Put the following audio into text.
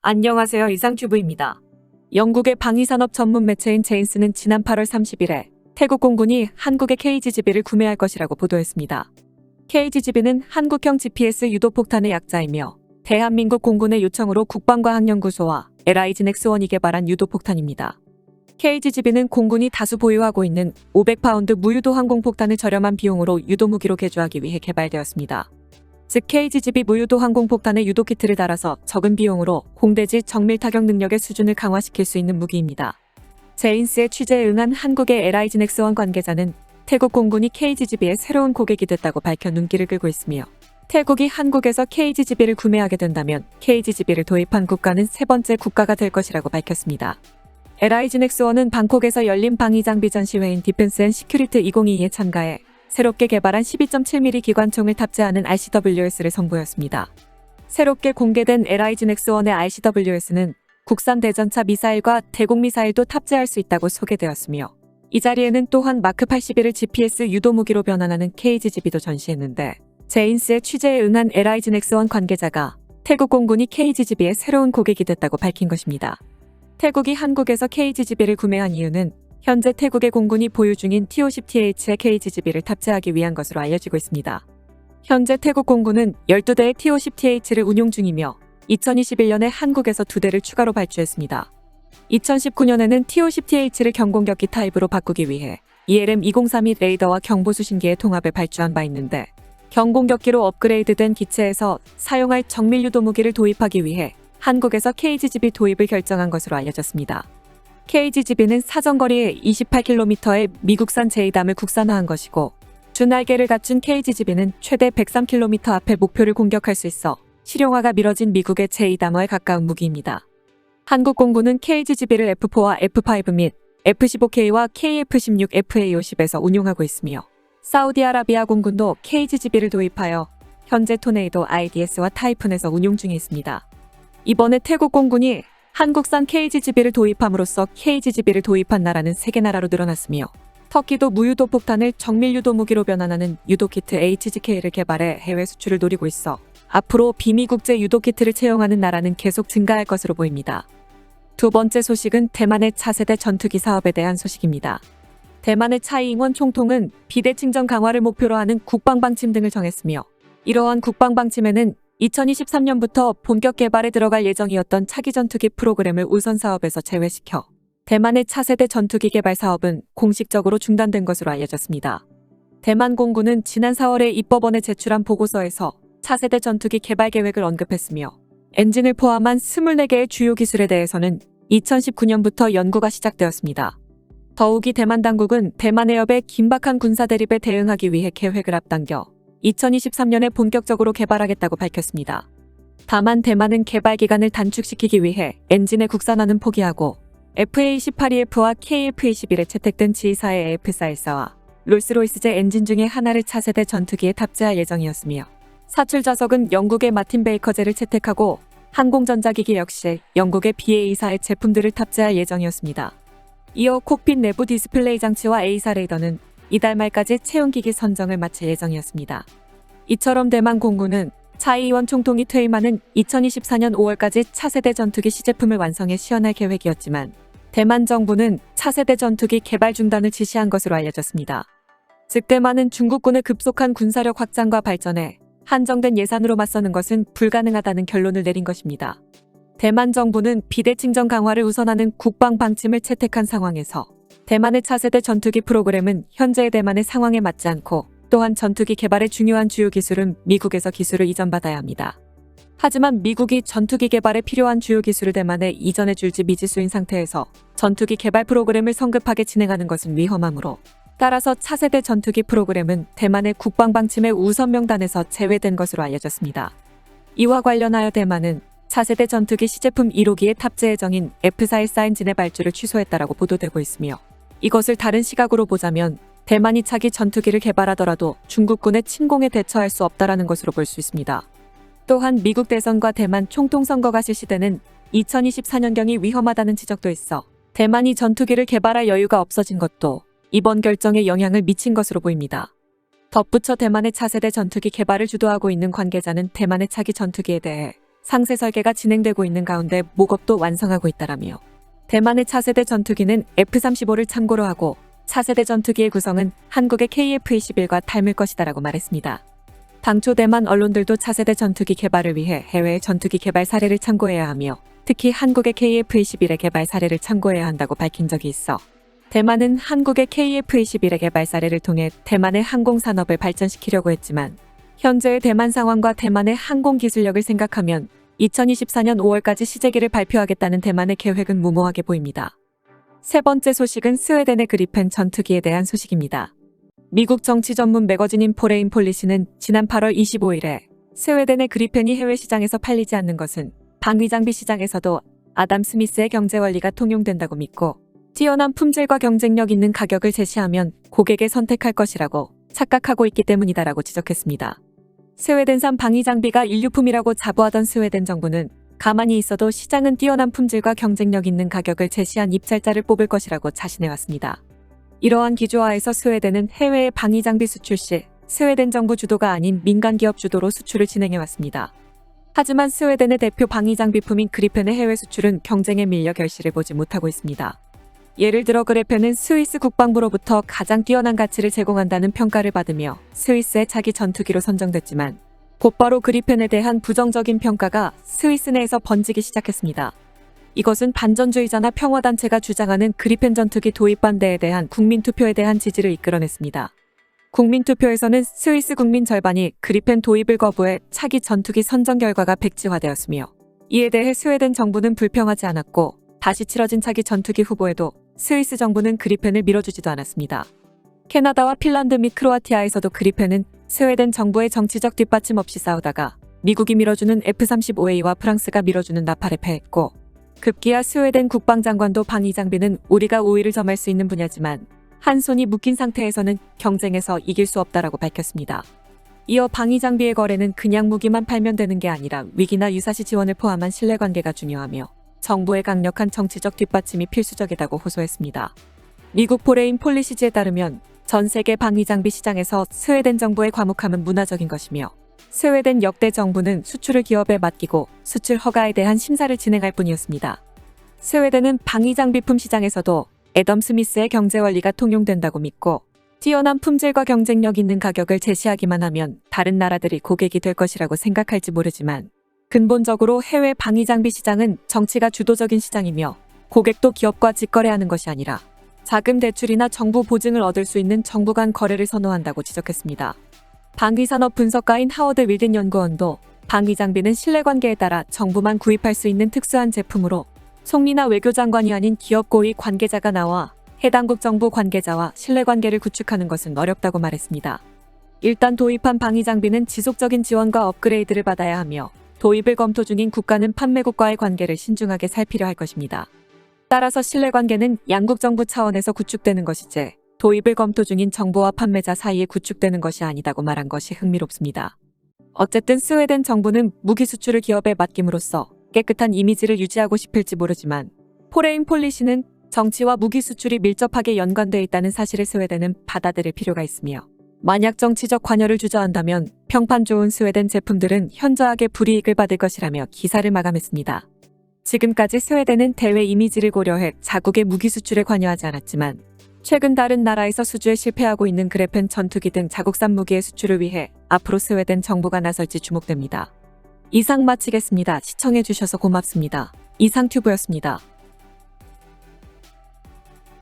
안녕하세요. 이상튜브입니다. 영국의 방위산업 전문 매체인 제인스는 지난 8월 30일에 태국 공군이 한국의 KGB를 구매할 것이라고 보도했습니다. KGB는 한국형 GPS 유도폭탄의 약자이며 대한민국 공군의 요청으로 국방과학연구소와 LIGNX1이 개발한 유도폭탄입니다. KGB는 공군이 다수 보유하고 있는 500파운드 무유도 항공폭탄을 저렴한 비용으로 유도무기로 개조하기 위해 개발되었습니다. 즉 KGB 무유도 항공폭탄의 유도키트를 달아서 적은 비용으로 공대지 정밀 타격 능력의 수준을 강화시킬 수 있는 무기입니다. 제인스의 취재에 응한 한국의 LIGNX1 관계자는 태국 공군이 KGB의 새로운 고객이 됐다고 밝혀 눈길을 끌고 있으며 태국이 한국에서 KGB를 구매하게 된다면 KGB를 도입한 국가는 세 번째 국가가 될 것이라고 밝혔습니다. LIGNX1은 방콕에서 열린 방위장비 전시회인 디펜스 앤 시큐리트 2022에 참가해 새롭게 개발한 12.7mm 기관총을 탑재하는 RCWS를 선보였습니다. 새롭게 공개된 LIGNX1의 RCWS는 국산 대전차 미사일과 대공 미사일도 탑재할 수 있다고 소개되었으며 이 자리에는 또한 마크 81을 GPS 유도무기로 변환하는 KGB도 전시했는데 제인스의 취재에 응한 LIGNX1 관계자가 태국 공군이 KGB의 새로운 고객이 됐다고 밝힌 것입니다. 태국이 한국에서 KGB를 구매한 이유는 현재 태국의 공군이 보유 중인 T-50TH의 KGB를 탑재하기 위한 것으로 알려지고 있습니다. 현재 태국 공군은 12대의 T-50TH를 운용 중이며 2021년에 한국에서 2대를 추가로 발주했습니다. 2019년에는 T-50TH를 경공격기 타입으로 바꾸기 위해 ELM-2032 레이더와 경보수신기의 통합을 발주한 바 있는데 경공격기로 업그레이드된 기체에서 사용할 정밀유도무기를 도입하기 위해 한국에서 KGB 도입을 결정한 것으로 알려졌습니다. KGB는 사정거리 28km의 미국산 제이담을 국산화한 것이고 주날개를 갖춘 KGB는 최대 103km 앞에 목표를 공격할 수 있어 실용화가 미뤄진 미국의 제이담화에 가까운 무기입니다. 한국 공군은 KGB를 F4와 F5 및 F-15K와 KF-16 FA-50에서 운용하고 있으며 사우디아라비아 공군도 KGB를 도입하여 현재 토네이도 IDS와 타이푼에서 운용 중에 있습니다. 이번에 태국 공군이 한국산 KGB를 도입함으로써 KGB를 도입한 나라는 3개 나라로 늘어났으며 터키도 무유도 폭탄을 정밀유도 무기로 변환하는 유도키트 HGK를 개발해 해외 수출을 노리고 있어 앞으로 비미국제 유도키트를 채용하는 나라는 계속 증가할 것으로 보입니다. 두 번째 소식은 대만의 차세대 전투기 사업에 대한 소식입니다. 대만의 차이잉원 총통은 비대칭전 강화를 목표로 하는 국방방침 등을 정했으며 이러한 국방방침에는 2023년부터 본격 개발에 들어갈 예정이었던 차기 전투기 프로그램을 우선 사업에서 제외시켜 대만의 차세대 전투기 개발 사업은 공식적으로 중단된 것으로 알려졌습니다. 대만 공군은 지난 4월에 입법원에 제출한 보고서에서 차세대 전투기 개발 계획을 언급했으며 엔진을 포함한 24개의 주요 기술에 대해서는 2019년부터 연구가 시작되었습니다. 더욱이 대만 당국은 대만 해협의 긴박한 군사 대립에 대응하기 위해 계획을 앞당겨 2023년에 본격적으로 개발하겠다고 밝혔습니다. 다만 대만은 개발 기간을 단축시키기 위해 엔진의 국산화는 포기하고 FA-18EF와 KF-21에 채택된 G4의 AF414와 롤스로이스제 엔진 중에 하나를 차세대 전투기에 탑재할 예정이었으며 사출 좌석은 영국의 마틴 베이커제를 채택하고 항공전자기기 역시 영국의 BA-24의 제품들을 탑재할 예정이었습니다. 이어 콕핏 내부 디스플레이 장치와 A사 레이더는 이달 말까지 채용기기 선정을 마칠 예정이었습니다. 이처럼 대만 공군은 차이잉원 총통이 퇴임하는 2024년 5월까지 차세대 전투기 시제품을 완성해 시연할 계획이었지만 대만 정부는 차세대 전투기 개발 중단을 지시한 것으로 알려졌습니다. 즉 대만은 중국군의 급속한 군사력 확장과 발전에 한정된 예산으로 맞서는 것은 불가능하다는 결론을 내린 것입니다. 대만 정부는 비대칭전 강화를 우선하는 국방 방침을 채택한 상황에서 대만의 차세대 전투기 프로그램은 현재의 대만의 상황에 맞지 않고 또한 전투기 개발의 중요한 주요 기술은 미국에서 기술을 이전받아야 합니다. 하지만 미국이 전투기 개발에 필요한 주요 기술을 대만에 이전해 줄지 미지수인 상태에서 전투기 개발 프로그램을 성급하게 진행하는 것은 위험하므로 따라서 차세대 전투기 프로그램은 대만의 국방 방침의 우선 명단에서 제외된 것으로 알려졌습니다. 이와 관련하여 대만은 차세대 전투기 시제품 1호기의 탑재 예정인 F414 엔진의 발주를 취소했다라고 보도되고 있으며 이것을 다른 시각으로 보자면 대만이 차기 전투기를 개발하더라도 중국군의 침공에 대처할 수 없다라는 것으로 볼 수 있습니다. 또한 미국 대선과 대만 총통선거가 실시되는 2024년경이 위험하다는 지적도 있어 대만이 전투기를 개발할 여유가 없어진 것도 이번 결정에 영향을 미친 것으로 보입니다. 덧붙여 대만의 차세대 전투기 개발을 주도하고 있는 관계자는 대만의 차기 전투기에 대해 상세 설계가 진행되고 있는 가운데 목업도 완성하고 있다라며 대만의 차세대 전투기는 F-35를 참고로 하고 차세대 전투기의 구성은 한국의 KF-21과 닮을 것이다라고 말했습니다. 당초 대만 언론들도 차세대 전투기 개발을 위해 해외의 전투기 개발 사례를 참고해야 하며 특히 한국의 KF-21의 개발 사례를 참고해야 한다고 밝힌 적이 있어 대만은 한국의 KF-21의 개발 사례를 통해 대만의 항공산업을 발전시키려고 했지만 현재의 대만 상황과 대만의 항공기술력을 생각하면 2024년 5월까지 시제기를 발표하겠다는 대만의 계획은 무모하게 보입니다. 세 번째 소식은 스웨덴의 그리펜 전투기에 대한 소식입니다. 미국 정치 전문 매거진인 포레인 폴리시는 지난 8월 25일에 스웨덴의 그리펜이 해외 시장에서 팔리지 않는 것은 방위 장비 시장에서도 아담 스미스의 경제 원리가 통용된다고 믿고 뛰어난 품질과 경쟁력 있는 가격을 제시하면 고객에 선택할 것이라고 착각하고 있기 때문이다라고 지적했습니다. 스웨덴산 방위 장비가 인류품이라고 자부하던 스웨덴 정부는 가만히 있어도 시장은 뛰어난 품질과 경쟁력 있는 가격을 제시한 입찰자를 뽑을 것이라고 자신해왔습니다. 이러한 기조하에서 스웨덴은 해외의 방위 장비 수출 시 스웨덴 정부 주도가 아닌 민간 기업 주도로 수출을 진행해왔습니다. 하지만 스웨덴의 대표 방위 장비품인 그리펜의 해외 수출은 경쟁에 밀려 결실을 보지 못하고 있습니다. 예를 들어 그리펜은 스위스 국방부로부터 가장 뛰어난 가치를 제공한다는 평가를 받으며 스위스의 차기 전투기로 선정됐지만 곧바로 그리펜에 대한 부정적인 평가가 스위스 내에서 번지기 시작했습니다. 이것은 반전주의자나 평화단체가 주장하는 그리펜 전투기 도입 반대에 대한 국민투표에 대한 지지를 이끌어냈습니다. 국민투표에서는 스위스 국민 절반이 그리펜 도입을 거부해 차기 전투기 선정 결과가 백지화되었으며 이에 대해 스웨덴 정부는 불평하지 않았고 다시 치러진 차기 전투기 후보에도 스위스 정부는 그리펜을 밀어주지도 않았습니다. 캐나다와 핀란드 및 크로아티아에서도 그리펜은 스웨덴 정부의 정치적 뒷받침 없이 싸우다가 미국이 밀어주는 F-35A와 프랑스가 밀어주는 나팔에 패했고 급기야 스웨덴 국방장관도 방위 장비는 우리가 우위를 점할 수 있는 분야지만 한 손이 묶인 상태에서는 경쟁에서 이길 수 없다라고 밝혔습니다. 이어 방위 장비의 거래는 그냥 무기만 팔면 되는 게 아니라 위기나 유사시 지원을 포함한 신뢰관계가 중요하며 정부의 강력한 정치적 뒷받침이 필수적이라고 호소했습니다. 미국 포레인 폴리시지에 따르면 전 세계 방위 장비 시장에서 스웨덴 정부의 과묵함은 문화적인 것이며 스웨덴 역대 정부는 수출을 기업에 맡기고 수출 허가에 대한 심사를 진행할 뿐이었습니다. 스웨덴은 방위 장비품 시장에서도 애덤 스미스의 경제 원리가 통용된다고 믿고 뛰어난 품질과 경쟁력 있는 가격을 제시하기만 하면 다른 나라들이 고객이 될 것이라고 생각할지 모르지만 근본적으로 해외 방위 장비 시장은 정치가 주도적인 시장이며 고객도 기업과 직거래하는 것이 아니라 자금 대출이나 정부 보증을 얻을 수 있는 정부 간 거래를 선호한다고 지적했습니다. 방위산업 분석가인 하워드 윌든 연구원도 방위 장비는 신뢰관계에 따라 정부만 구입할 수 있는 특수한 제품으로 총리나 외교장관이 아닌 기업 고위 관계자가 나와 해당국 정부 관계자와 신뢰관계를 구축하는 것은 어렵다고 말했습니다. 일단 도입한 방위 장비는 지속적인 지원과 업그레이드를 받아야 하며 도입을 검토 중인 국가는 판매국과의 관계를 신중하게 살피려 할 것입니다. 따라서 신뢰관계는 양국 정부 차원에서 구축되는 것이지 도입을 검토 중인 정부와 판매자 사이에 구축되는 것이 아니다고 말한 것이 흥미롭습니다. 어쨌든 스웨덴 정부는 무기 수출을 기업에 맡김으로써 깨끗한 이미지를 유지하고 싶을지 모르지만 포레인 폴리시는 정치와 무기 수출이 밀접하게 연관돼 있다는 사실을 스웨덴은 받아들일 필요가 있으며 만약 정치적 관여를 주저한다면 평판 좋은 스웨덴 제품들은 현저하게 불이익을 받을 것이라며 기사를 마감했습니다. 지금까지 스웨덴은 대외 이미지를 고려해 자국의 무기 수출에 관여하지 않았지만 최근 다른 나라에서 수주에 실패하고 있는 그리펜 전투기 등 자국산 무기의 수출을 위해 앞으로 스웨덴 정부가 나설지 주목됩니다. 이상 마치겠습니다. 시청해주셔서 고맙습니다. 이상튜브였습니다.